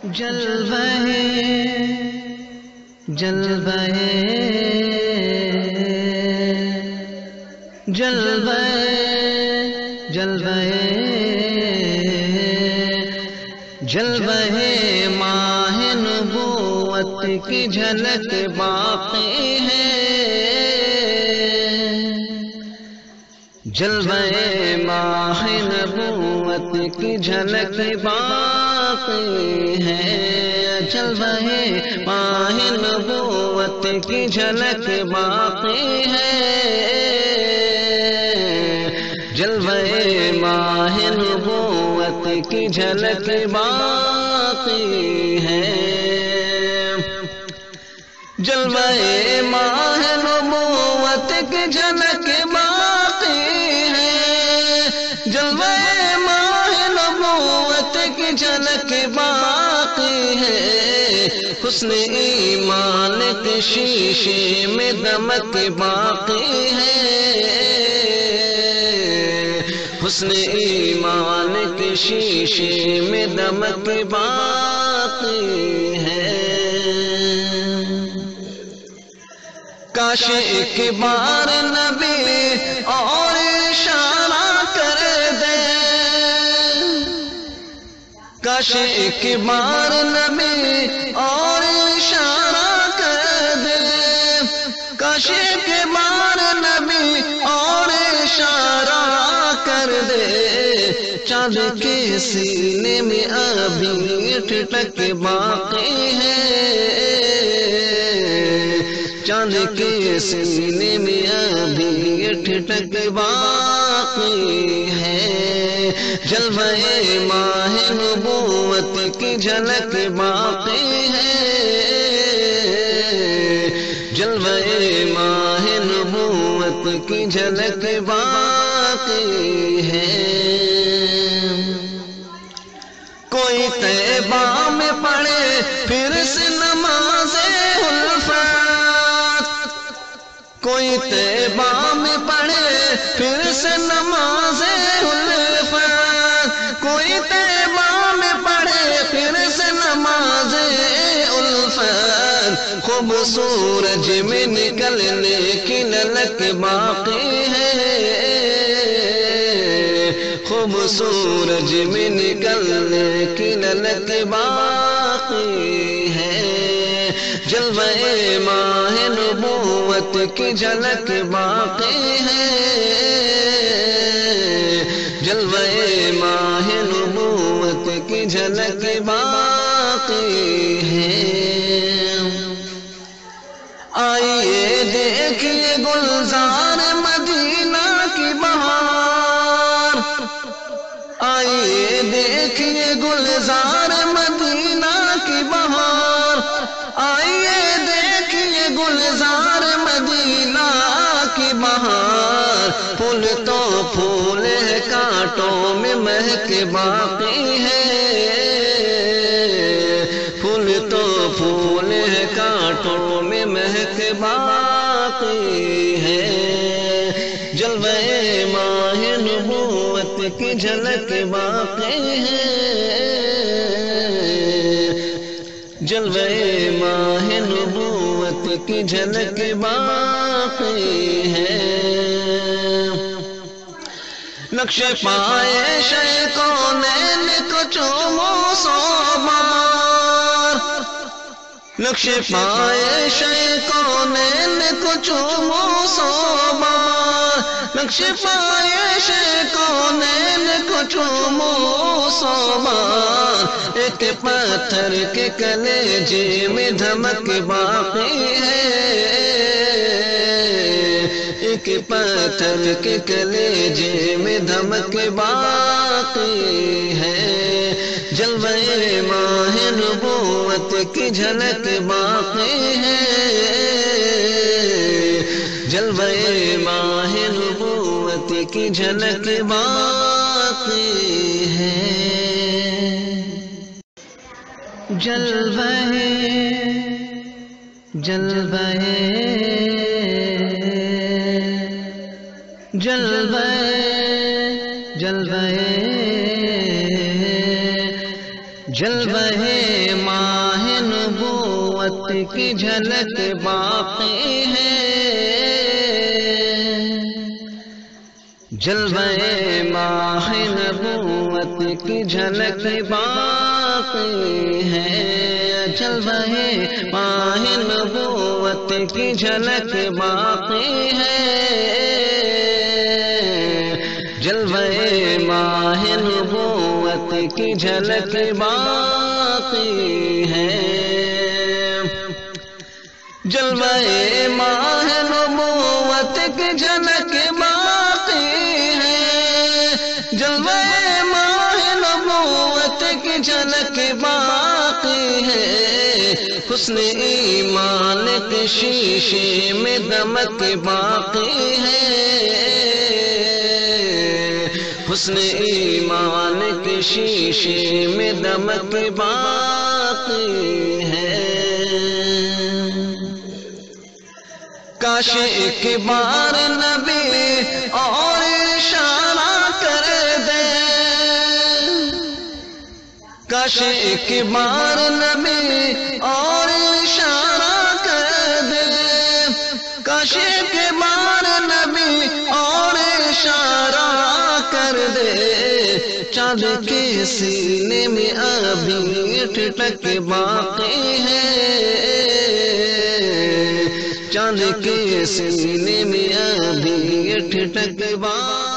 جلوہ جلوہ جلوہ جلوہ جلوہ ماہ نبوت کی جھلک باقی ہے، جلوہ ماہ نبوت کی جھلک باقی ہے، جلوہ ماہ نبوت کی جھلک باقی ہے، جلوہ ماہ نبوت کی جھلک باقی ہے، جلوہ ماہ نبوت کی جھلک باقی ہے، جلوہ ماہ نبوت کی جھلک باقی ہے، حسن ایمان کے شیشے میں دمک باقی ہے، حسن ایمان کے شیشے میں دمک باقی ہے، کاش ایک بار نبی اور اشارہ کر دے، کاش ایک بار نبی اور اشارہ کر دے، کاش ایک بار نبی اور اشارہ کر دے، چاند کے سینے میں ابھی ٹھٹک باقی ہے، چاند کے سینے میں ابھی ٹھٹک باقی ہے، جلوہ ماہ نبوت کی جھلک باقی ہے، جلوہ ماہ نبوت کی جھلک باقی ہے، کوئی طیبہ میں پڑھے پھر سے نماز الفت، کوئی طیبہ میں پڑھے پھر سے نماز الفت، کوئی طیبہ میں پڑھے پھر سے نماز الفت، خوب سورج میں نکلنے کی للک باقی ہے، خوب سورج میں نکلنے کی للک باقی ہے، جلوہ ماہ نبوت کی جھلک باقی ہے، جلوہ ماہ نبوت کی جھلک باقی ہے، آئیے دیکھیے گلزار مدینہ کی بہار، آئیے دیکھیے گلزار مدینہ کی بہار، آئیے دیکھیے گلزار مدینہ کی بہار، پھول تو پھول ہے کانٹوں میں مہک باقی ہے، پھول تو پھول ہے کانٹوں میں مہک باقی ہے، جلوہ ماہ نبوت کی جھلک باقی ہے، جلوہ ماہ نبوت کی جھلک باقی ہے، نقش پائے شہ کونین کو چومو سو بار، نقش پائے شہ کونین کو چومو سو بار، نقش پائے شہ کونین کو چومو سو بار، ایک پتھر کے کلیجے میں دھمک باقی ہے، ایک پتھر کے کلیجے میں دھمک باقی ہے، جلوہ ماہ نبوت کی جھلک باقی ہے، جلوہ ماہ نبوت کی جھلک باقی ہے، جلوہ جلوہ جلوہ جلوہ جلوہ ماہ نبوت کی جھلک باقی ہے، جلوہ ماہ نبوت کی جھلک باقی ہے، جلوہ ماہ نبوت کی جھلک باقی ہے، جلوہ ماہ نبوت کی جھلک باقی ہے، جلوہ ماہ نبوت کی جھلک باقی ہے، جلوہ ماہ نبوت کی جھلک باقی ہے، حسن ایمان کے شیشے میں دمک باقی ہے، حسن ایمان کے شیشے میں دمک باقی ہے، کاش ایک بار نبی اور اشارہ کر دے، کاش ایک بار نبی اور اشارہ کر دے، کاش ایک بار نبی اور اشارہ کر دے، چاند کے سینے میں ابھی ٹھٹک باقی ہے، چاند کے سینے میں ابھی ٹھٹک باقی